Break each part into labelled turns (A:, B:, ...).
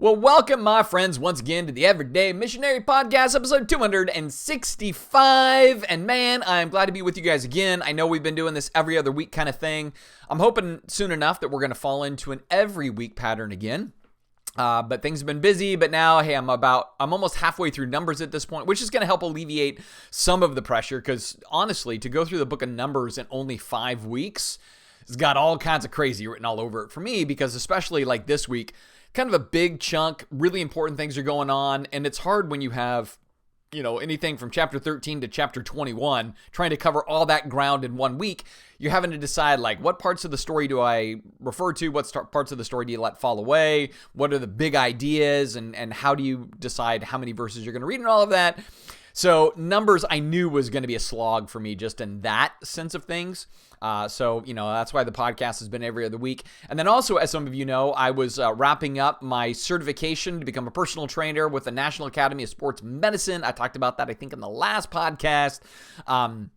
A: Well, welcome, my friends, once again to the Everyday Missionary Podcast, episode 265. And man, I'm glad to be with you guys again. I know we've been doing this every other week kind of thing. I'm hoping soon enough that we're going to fall into an every week pattern again. But things have been busy. But now, hey, I'm almost halfway through Numbers at this point, which is going to help alleviate some of the pressure. Because honestly, to go through the book of Numbers in only 5 weeks, it's got all kinds of crazy written all over it for me. Because especially like this week, kind of a big chunk, really important things are going on, and it's hard when you have, anything from chapter 13 to chapter 21, trying to cover all that ground in 1 week. You're having to decide, like, what parts of the story do I refer to? What parts of the story do you let fall away? What are the big ideas, and how do you decide how many verses you're going to read and all of that? So Numbers, I knew was going to be a slog for me just in that sense of things. So that's why the podcast has been every other week. And then also, as some of you know, I was wrapping up my certification to become a personal trainer with the National Academy of Sports Medicine. I talked about that, I think, in the last podcast. And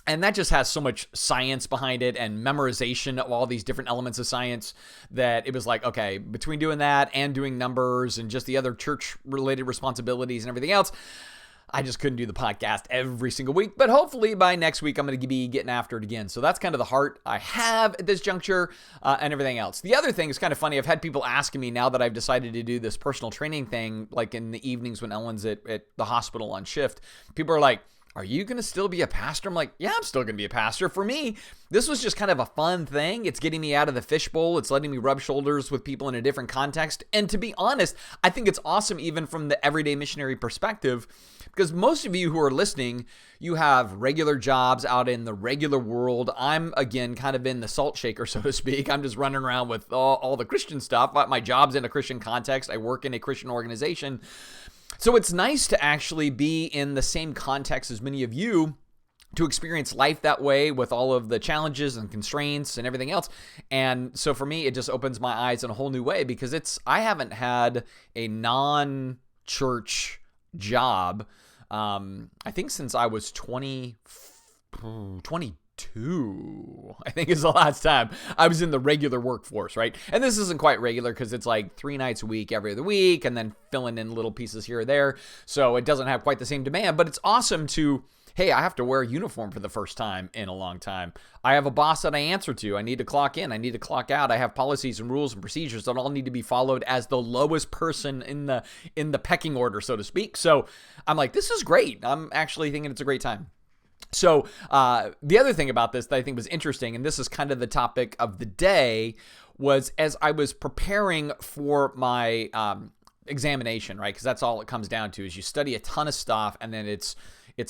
A: that just has so much science behind it and memorization of all these different elements of science that it was like, okay, between doing that and doing Numbers and just the other church-related responsibilities and everything else, I just couldn't do the podcast every single week, but hopefully by next week, I'm going to be getting after it again. So that's kind of the heart I have at this juncture and everything else. The other thing is kind of funny. I've had people asking me now that I've decided to do this personal training thing, like in the evenings when Ellen's at the hospital on shift. People are like, are you going to still be a pastor? I'm like, yeah, I'm still going to be a pastor. For me, this was just kind of a fun thing. It's getting me out of the fishbowl. It's letting me rub shoulders with people in a different context. And to be honest, I think it's awesome even from the everyday missionary perspective, because most of you who are listening, you have regular jobs out in the regular world. I'm, again, kind of in the salt shaker, so to speak. I'm just running around with all the Christian stuff. My job's in a Christian context. I work in a Christian organization. So it's nice to actually be in the same context as many of you, to experience life that way with all of the challenges and constraints and everything else. And so for me, it just opens my eyes in a whole new way, because I haven't had a non-church job, I think since I was 22, I think is the last time I was in the regular workforce, right? And this isn't quite regular because it's like 3 nights a week, every other week, and then filling in little pieces here or there. So it doesn't have quite the same demand, but it's awesome to, hey, I have to wear a uniform for the first time in a long time. I have a boss that I answer to. I need to clock in. I need to clock out. I have policies and rules and procedures that all need to be followed as the lowest person in the pecking order, so to speak. So I'm like, this is great. I'm actually thinking it's a great time. So the other thing about this that I think was interesting, and this is kind of the topic of the day, was as I was preparing for my examination, right? Because that's all it comes down to, is you study a ton of stuff, and then it's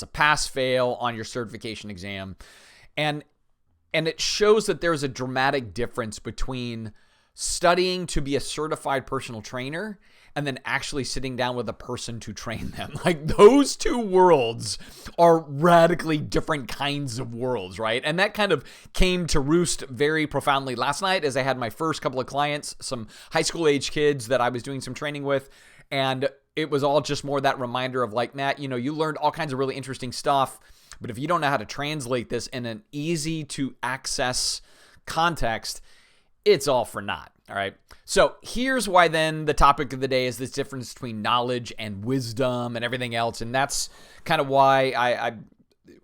A: a pass-fail on your certification exam. And it shows that there's a dramatic difference between studying to be a certified personal trainer and then actually sitting down with a person to train them. Like, those two worlds are radically different kinds of worlds, right? And that kind of came to roost very profoundly last night as I had my first couple of clients, some high school age kids that I was doing some training with. And it was all just more that reminder of like, Matt, you learned all kinds of really interesting stuff, but if you don't know how to translate this in an easy to access context, it's all for naught. All right. So here's why then the topic of the day is this difference between knowledge and wisdom and everything else. And that's kind of why I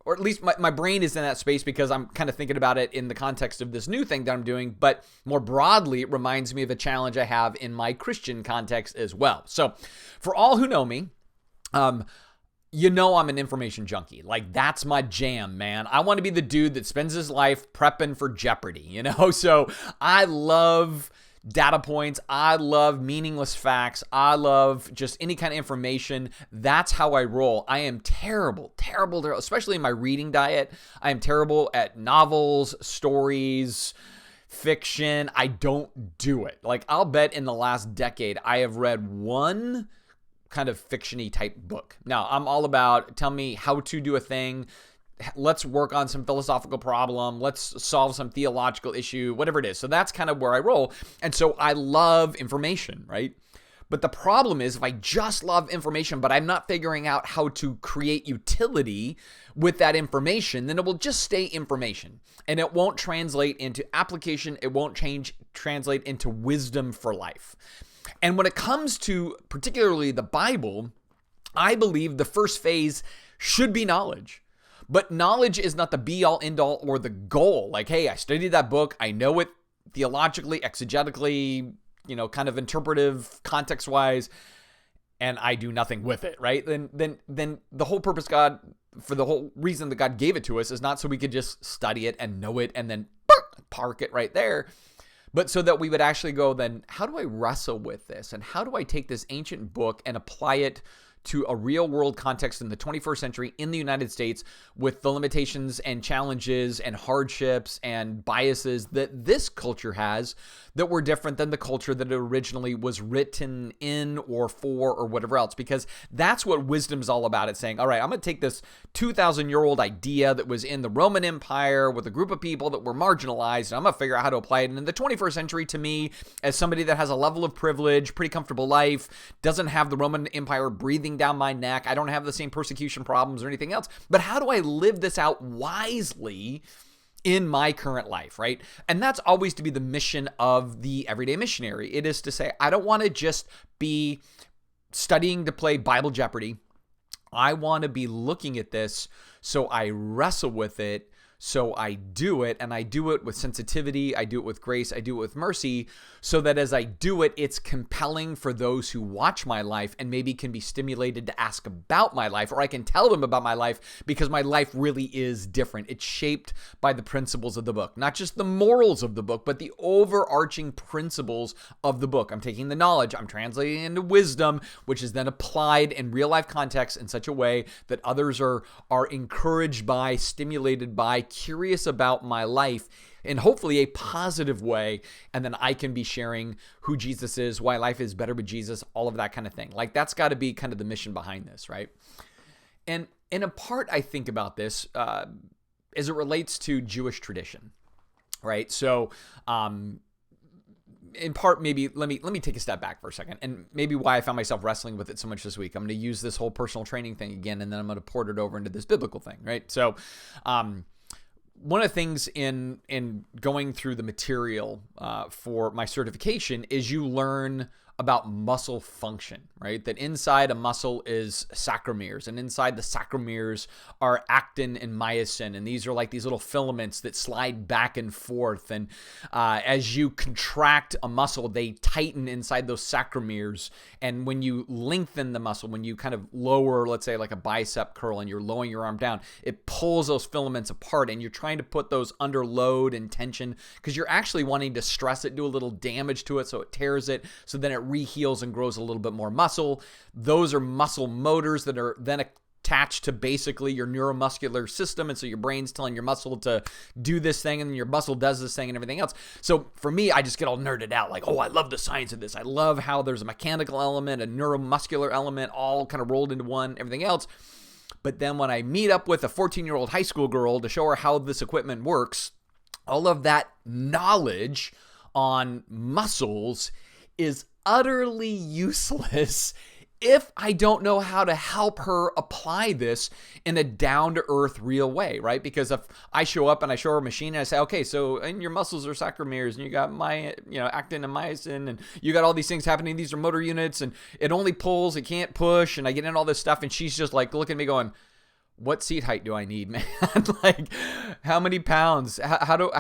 A: or at least my brain is in that space, because I'm kind of thinking about it in the context of this new thing that I'm doing. But more broadly, it reminds me of a challenge I have in my Christian context as well. So for all who know me, I'm an information junkie. Like, that's my jam, man. I want to be the dude that spends his life prepping for Jeopardy, So I love data points. I love meaningless facts. I love just any kind of information. That's how I roll. I am terrible, especially in my reading diet. I am terrible at novels, stories, fiction. I don't do it. Like, I'll bet in the last decade, I have read one kind of fiction-y type book. Now, I'm all about, tell me how to do a thing. Let's work on some philosophical problem. Let's solve some theological issue, whatever it is. So that's kind of where I roll. And so I love information, right? But the problem is, if I just love information, but I'm not figuring out how to create utility with that information, then it will just stay information. And it won't translate into application. It won't translate into wisdom for life. And when it comes to particularly the Bible, I believe the first phase should be knowledge. But knowledge is not the be-all, end-all, or the goal. Like, hey, I studied that book. I know it theologically, exegetically, kind of interpretive, context-wise, and I do nothing with it, right? Then the whole purpose for the whole reason that God gave it to us is not so we could just study it and know it and then park it right there, but so that we would actually go, then how do I wrestle with this? And how do I take this ancient book and apply it to a real world context in the 21st century in the United States with the limitations and challenges and hardships and biases that this culture has that were different than the culture that it originally was written in or for or whatever else? Because that's what wisdom is all about. It's saying, all right, I'm going to take this 2,000-year-old idea that was in the Roman Empire with a group of people that were marginalized, and I'm going to figure out how to apply it in the 21st century to me as somebody that has a level of privilege, pretty comfortable life, doesn't have the Roman Empire breathing down my neck. I don't have the same persecution problems or anything else. But how do I live this out wisely in my current life, right? And that's always to be the mission of the everyday missionary. It is to say, I don't want to just be studying to play Bible Jeopardy. I want to be looking at this so I wrestle with it, so I do it, and I do it with sensitivity, I do it with grace, I do it with mercy, so that as I do it, it's compelling for those who watch my life and maybe can be stimulated to ask about my life, or I can tell them about my life because my life really is different. It's shaped by the principles of the book, not just the morals of the book, but the overarching principles of the book. I'm taking the knowledge, I'm translating it into wisdom, which is then applied in real life context in such a way that others are encouraged by, stimulated by, curious about my life in hopefully a positive way, and then I can be sharing who Jesus is, why life is better with Jesus, all of that kind of thing. Like, that's got to be kind of the mission behind this, right? And in a part, I think about this as it relates to Jewish tradition, right? So, in part, maybe let me take a step back for a second, and maybe why I found myself wrestling with it so much this week. I'm going to use this whole personal training thing again, and then I'm going to port it over into this biblical thing, right? So, one of the things in going through the material for my certification is you learn about muscle function, right? That inside a muscle is sarcomeres, and inside the sarcomeres are actin and myosin, and these are like these little filaments that slide back and forth, and as you contract a muscle, they tighten inside those sarcomeres, and when you lengthen the muscle, when you kind of lower, let's say like a bicep curl, and you're lowering your arm down, it pulls those filaments apart, and you're trying to put those under load and tension because you're actually wanting to stress it, do a little damage to it so it tears it, so then it reheals and grows a little bit more muscle. Those are muscle motors that are then attached to basically your neuromuscular system, and so your brain's telling your muscle to do this thing, and your muscle does this thing and everything else. So for me, I just get all nerded out, like, oh, I love the science of this. I love how there's a mechanical element, a neuromuscular element, all kind of rolled into one, everything else. But then when I meet up with a 14-year-old high school girl to show her how this equipment works, all of that knowledge on muscles is utterly useless if I don't know how to help her apply this in a down-to-earth real way, right? Because if I show up and I show her a machine and I say, okay, so and your muscles are sarcomeres, and you got actin and myosin, and you got all these things happening, these are motor units, and it only pulls, it can't push, and I get in all this stuff, and she's just like looking at me going, what seat height do I need, man? Like, how many pounds? How do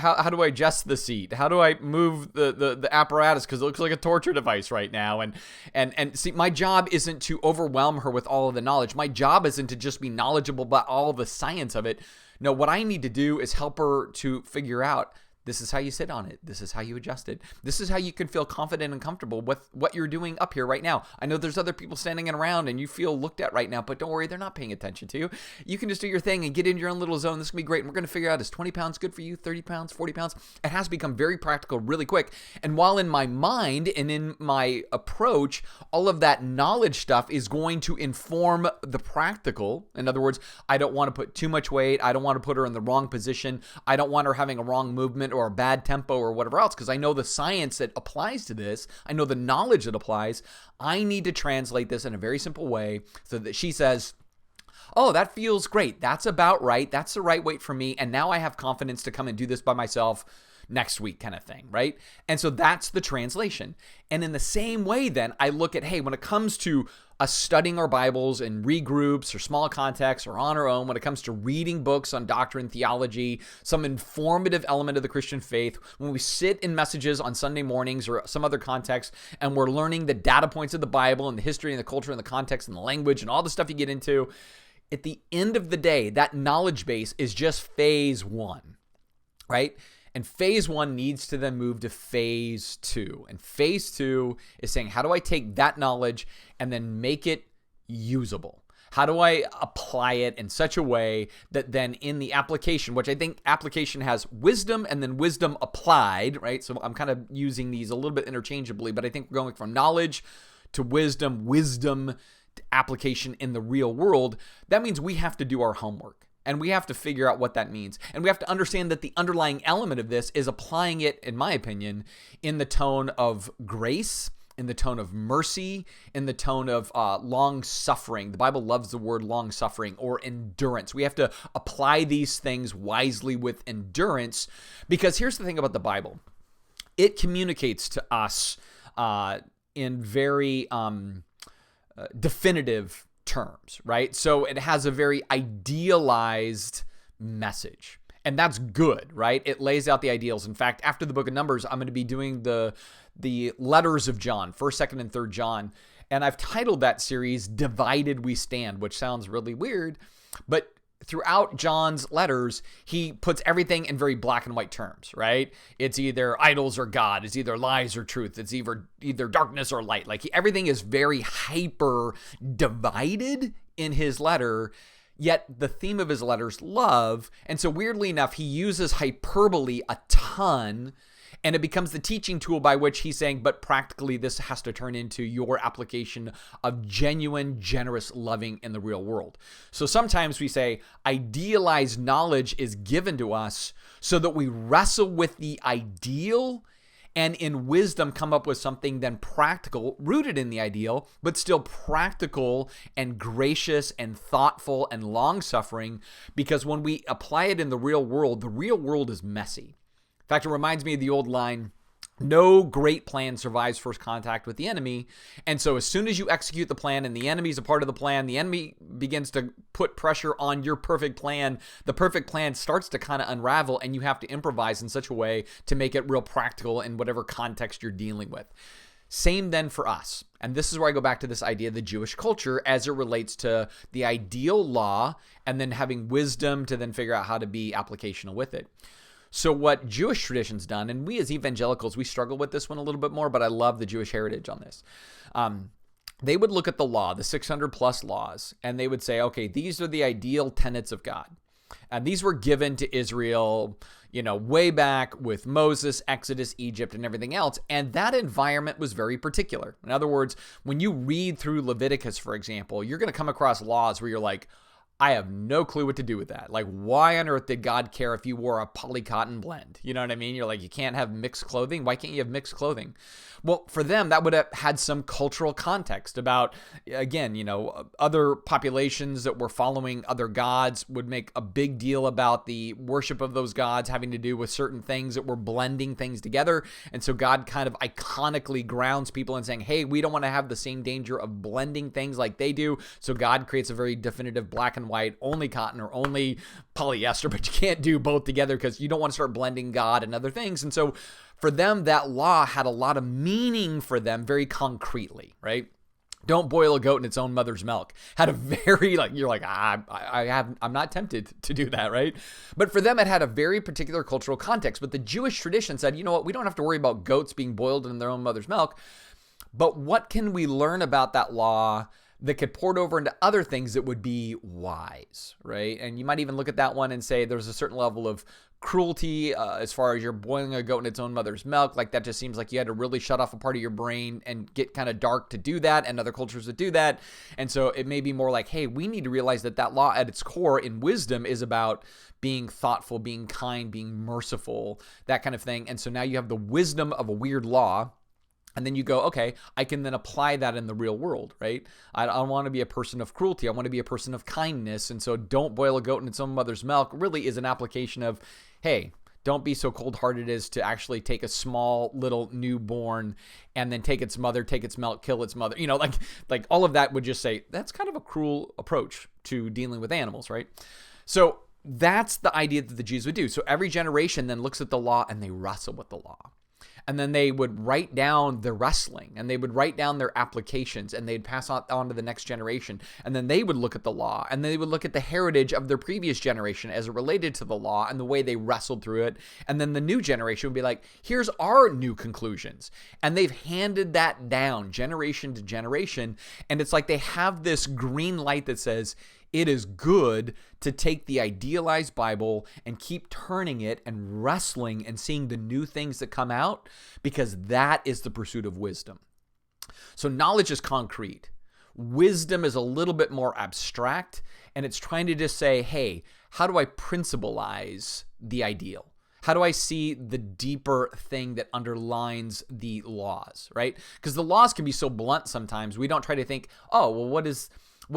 A: I adjust the seat? How do I move the apparatus? Because it looks like a torture device right now. And see, my job isn't to overwhelm her with all of the knowledge. My job isn't to just be knowledgeable about all the science of it. No, what I need to do is help her to figure out, this is how you sit on it. This is how you adjust it. This is how you can feel confident and comfortable with what you're doing up here right now. I know there's other people standing around and you feel looked at right now, but don't worry, they're not paying attention to you. You can just do your thing and get into your own little zone. This is going to be great. And we're going to figure out, is 20 pounds good for you? 30 pounds? 40 pounds? It has to become very practical really quick. And while in my mind and in my approach, all of that knowledge stuff is going to inform the practical. In other words, I don't want to put too much weight. I don't want to put her in the wrong position. I don't want her having a wrong movement or a bad tempo or whatever else, because I know the science that applies to this. I know the knowledge that applies. I need to translate this in a very simple way so that she says, oh, that feels great. That's about right. That's the right weight for me. And now I have confidence to come and do this by myself. next week kind of thing, right? And so that's the translation. And in the same way, then I look at, hey, when it comes to us studying our Bibles in regroups or small contexts or on our own, when it comes to reading books on doctrine, theology, some informative element of the Christian faith, when we sit in messages on Sunday mornings or some other context, and we're learning the data points of the Bible and the history and the culture and the context and the language and all the stuff you get into, at the end of the day, that knowledge base is just phase one, right? And phase one needs to then move to phase two. And phase two is saying, how do I take that knowledge and then make it usable? How do I apply it in such a way that then in the application, which I think application has wisdom and then wisdom applied, right? So I'm kind of using these a little bit interchangeably, but I think we're going from knowledge to wisdom to application in the real world. That means we have to do our homework. And we have to figure out what that means. And we have to understand that the underlying element of this is applying it, in my opinion, in the tone of grace, in the tone of mercy, in the tone of long suffering. The Bible loves the word long suffering or endurance. We have to apply these things wisely with endurance, because here's the thing about the Bible. It communicates to us in very definitive terms, right? So it has a very idealized message, and that's good, right? It lays out the ideals. In fact, after the book of Numbers, I'm going to be doing the letters of John, 1st, 2nd, and 3rd John, and I've titled that series "Divided We Stand," which sounds really weird, but throughout John's letters, he puts everything in very black and white terms, right? It's either idols or God. It's either lies or truth. It's either darkness or light. Like everything is very hyper divided in his letter, yet the theme of his letters, love. And so weirdly enough, he uses hyperbole a ton, and it becomes the teaching tool by which he's saying, but practically this has to turn into your application of genuine, generous loving in the real world. So sometimes we say idealized knowledge is given to us so that we wrestle with the ideal and in wisdom come up with something then practical, rooted in the ideal, but still practical and gracious and thoughtful and long-suffering, because when we apply it in the real world is messy. In fact, it reminds me of the old line, no great plan survives first contact with the enemy. And so as soon as you execute the plan and the enemy's a part of the plan, the enemy begins to put pressure on your perfect plan. The perfect plan starts to kind of unravel, and you have to improvise in such a way to make it real practical in whatever context you're dealing with. Same then for us. And this is where I go back to this idea of the Jewish culture as it relates to the ideal law and then having wisdom to then figure out how to be applicational with it. So what Jewish tradition's done, and we as evangelicals, we struggle with this one a little bit more, but I love the Jewish heritage on this. They would look at the law, the 600 plus laws, and they would say, okay, these are the ideal tenets of God. And these were given to Israel, way back with Moses, Exodus, Egypt, and everything else. And that environment was very particular. In other words, when you read through Leviticus, for example, you're going to come across laws where you're like, I have no clue what to do with that. Like, why on earth did God care if you wore a polycotton blend? You know what I mean? You're like, you can't have mixed clothing. Why can't you have mixed clothing? Well, for them, that would have had some cultural context about, again, other populations that were following other gods would make a big deal about the worship of those gods having to do with certain things that were blending things together. And so God kind of iconically grounds people in saying, hey, we don't want to have the same danger of blending things like they do. So God creates a very definitive black and white, only cotton or only polyester, but you can't do both together because you don't want to start blending God and other things. And so for them, that law had a lot of meaning for them very concretely, right? Don't boil a goat in its own mother's milk. Had a very, you're like, I'm not tempted to do that, right? But for them, it had a very particular cultural context. But the Jewish tradition said, you know what, we don't have to worry about goats being boiled in their own mother's milk. But what can we learn about that law that could port over into other things that would be wise, right? And you might even look at that one and say there's a certain level of cruelty as far as you're boiling a goat in its own mother's milk. Like, that just seems like you had to really shut off a part of your brain and get kind of dark to do that, and other cultures that do that. And so it may be more like, hey, we need to realize that law at its core in wisdom is about being thoughtful, being kind, being merciful, that kind of thing. And so now you have the wisdom of a weird law. And then you go, okay, I can then apply that in the real world, right? I don't want to be a person of cruelty. I want to be a person of kindness. And so don't boil a goat in its own mother's milk really is an application of, hey, Don't be so cold-hearted as to actually take a small little newborn and then take its mother, take its milk, kill its mother. Like all of that would just say that's kind of a cruel approach to dealing with animals, right? So that's the idea that the Jews would do. So every generation then looks at the law and they wrestle with the law. And then they would write down their wrestling, and they would write down their applications, and they'd pass on to the next generation. And then they would look at the law, and they would look at the heritage of their previous generation as it related to the law and the way they wrestled through it. And then the new generation would be like, here's our new conclusions. And they've handed that down generation to generation. And it's like they have this green light that says, it is good to take the idealized Bible and keep turning it and wrestling and seeing the new things that come out, because that is the pursuit of wisdom. So knowledge is concrete. Wisdom is a little bit more abstract, and it's trying to just say, hey, how do I principleize the ideal? How do I see the deeper thing that underlines the laws, right? Because the laws can be so blunt sometimes. We don't try to think, oh, well, what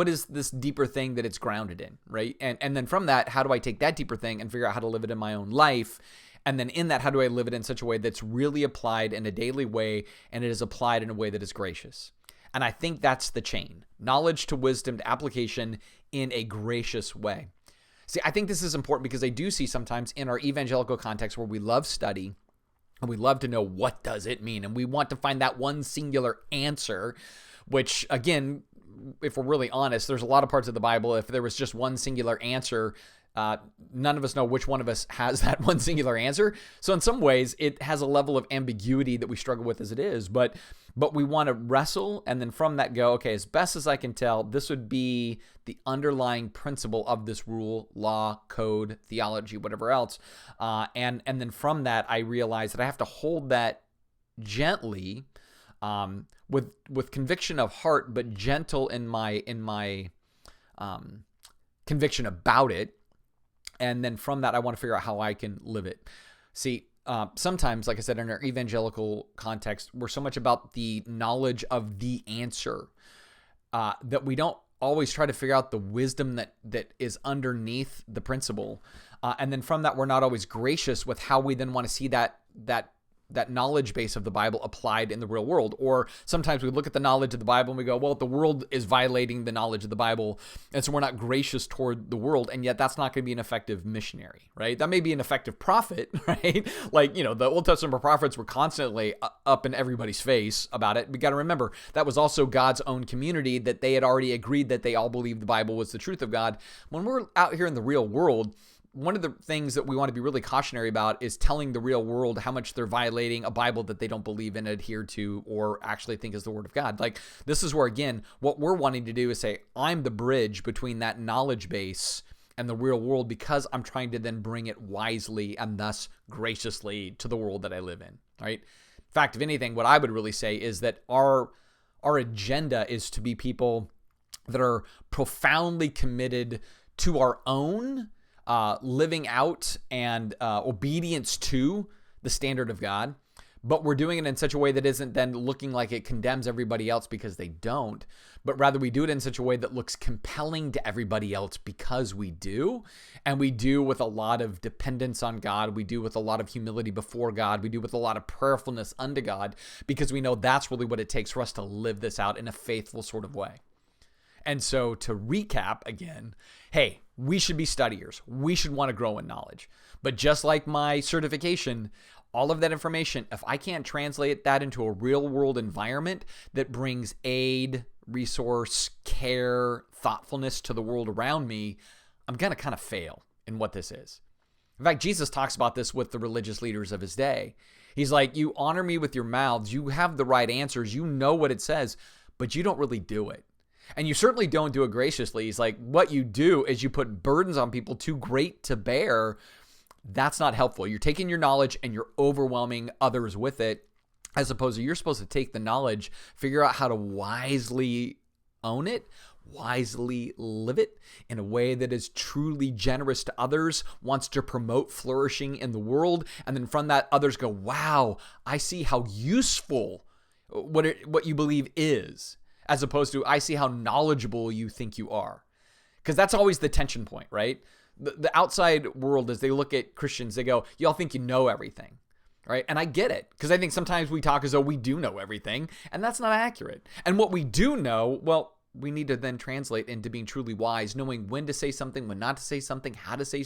A: is this deeper thing that it's grounded in, right? And then from that, how do I take that deeper thing and figure out how to live it in my own life? And then in that, how do I live it in such a way that's really applied in a daily way, and it is applied in a way that is gracious? And I think that's the chain. Knowledge to wisdom to application in a gracious way. See, I think this is important because I do see sometimes in our evangelical context where we love study and we love to know what does it mean, and we want to find that one singular answer, which again, if we're really honest, there's a lot of parts of the Bible, if there was just one singular answer, none of us know which one of us has that one singular answer. So in some ways, it has a level of ambiguity that we struggle with as it is, but we want to wrestle, and then from that go, okay, as best as I can tell, this would be the underlying principle of this rule, law, code, theology, whatever else. And then from that, I realize that I have to hold that gently, with conviction of heart, but gentle in my conviction about it. And then from that, I want to figure out how I can live it. See, sometimes, like I said, in our evangelical context, we're so much about the knowledge of the answer that we don't always try to figure out the wisdom that is underneath the principle. And then from that, we're not always gracious with how we then want to see that knowledge base of the Bible applied in the real world. Or sometimes we look at the knowledge of the Bible and we go, well, the world is violating the knowledge of the Bible, and so we're not gracious toward the world, and yet that's not going to be an effective missionary, right? That may be an effective prophet, right? Like, the Old Testament prophets were constantly up in everybody's face about it. We got to remember, that was also God's own community, that they had already agreed that they all believed the Bible was the truth of God. When we're out here in the real world, one of the things that we want to be really cautionary about is telling the real world how much they're violating a Bible that they don't believe in, adhere to, or actually think is the Word of God. Like, this is where, again, what we're wanting to do is say, I'm the bridge between that knowledge base and the real world, because I'm trying to then bring it wisely and thus graciously to the world that I live in, right? In fact, if anything, what I would really say is that our agenda is to be people that are profoundly committed to our own living out and obedience to the standard of God, but we're doing it in such a way that isn't then looking like it condemns everybody else because they don't, but rather we do it in such a way that looks compelling to everybody else because we do, and we do with a lot of dependence on God, we do with a lot of humility before God, we do with a lot of prayerfulness unto God, because we know that's really what it takes for us to live this out in a faithful sort of way. And so to recap again, hey, we should be studiers. We should want to grow in knowledge. But just like my certification, all of that information, if I can't translate that into a real world environment that brings aid, resource, care, thoughtfulness to the world around me, I'm going to kind of fail in what this is. In fact, Jesus talks about this with the religious leaders of his day. He's like, you honor me with your mouths. You have the right answers. You know what it says, but you don't really do it. And you certainly don't do it graciously. He's like, what you do is you put burdens on people too great to bear. That's not helpful. You're taking your knowledge and you're overwhelming others with it, as opposed to you're supposed to take the knowledge, figure out how to wisely own it, wisely live it in a way that is truly generous to others, wants to promote flourishing in the world. And then from that, others go, wow, I see how useful what you believe is, as opposed to I see how knowledgeable you think you are. Because that's always the tension point, right? the outside world, as they look at Christians, they go, y'all think you know everything. Right. And I get it, because I think sometimes we talk as though we do know everything, and that's not accurate. And what we do know, well, we need to then translate into being truly wise, knowing when to say something, when not to say something, how to say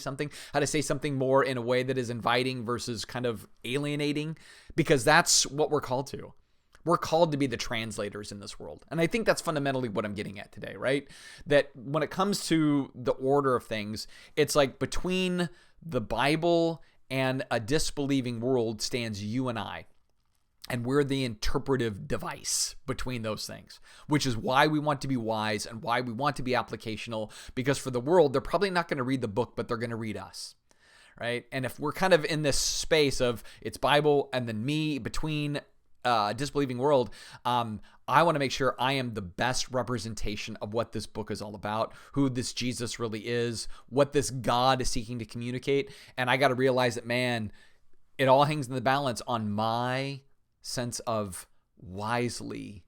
A: something more in a way that is inviting versus kind of alienating, because that's what we're called to. We're called to be the translators in this world. And I think that's fundamentally what I'm getting at today, right? That when it comes to the order of things, it's like between the Bible and a disbelieving world stands you and I. And we're the interpretive device between those things, which is why we want to be wise and why we want to be applicational, because for the world, they're probably not going to read the book, but they're going to read us, right? And if we're kind of in this space of it's Bible and then me between disbelieving world, I want to make sure I am the best representation of what this book is all about, who this Jesus really is, what this God is seeking to communicate. And I got to realize that, man, it all hangs in the balance on my sense of wisely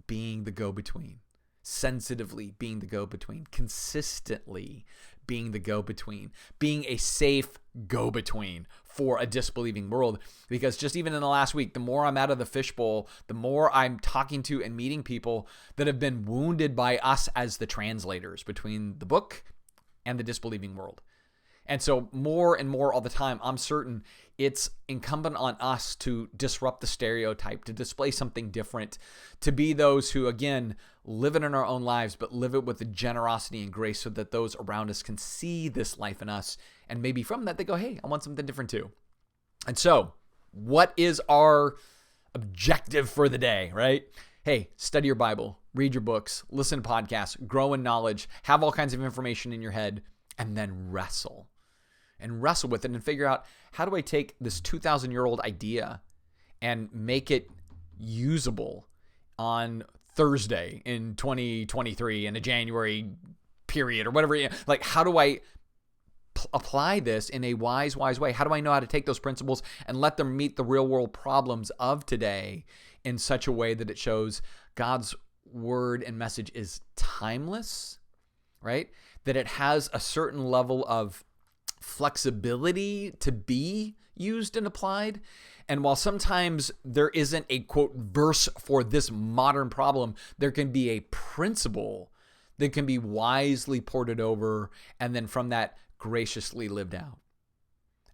A: being the go-between, sensitively being the go-between, consistently being the go-between, being a safe go-between for a disbelieving world. Because just even in the last week, the more I'm out of the fishbowl, the more I'm talking to and meeting people that have been wounded by us as the translators between the book and the disbelieving world. And so more and more all the time, I'm certain it's incumbent on us to disrupt the stereotype, to display something different, to be those who, again, live it in our own lives, but live it with the generosity and grace so that those around us can see this life in us. And maybe from that, they go, hey, I want something different too. And so what is our objective for the day, right? Hey, study your Bible, read your books, listen to podcasts, grow in knowledge, have all kinds of information in your head, and then wrestle with it and figure out, how do I take this 2,000-year-old idea and make it usable on Thursday in 2023 in a January period or whatever? Like, how do I apply this in a wise way? How do I know how to take those principles and let them meet the real world problems of today in such a way that it shows God's word and message is timeless, right? That it has a certain level of flexibility to be used and applied. And while sometimes there isn't a quote verse for this modern problem, there can be a principle that can be wisely ported over and then from that graciously lived out.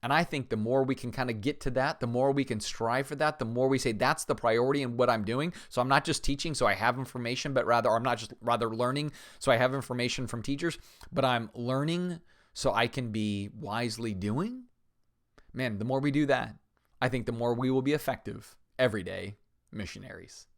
A: And I think the more we can kind of get to that, the more we can strive for that, the more we say that's the priority in what I'm doing. So I'm not just teaching so I have information, but I'm not just learning so I have information from teachers, but I'm learning so I can be wisely doing. Man, the more we do that, I think the more we will be effective everyday missionaries.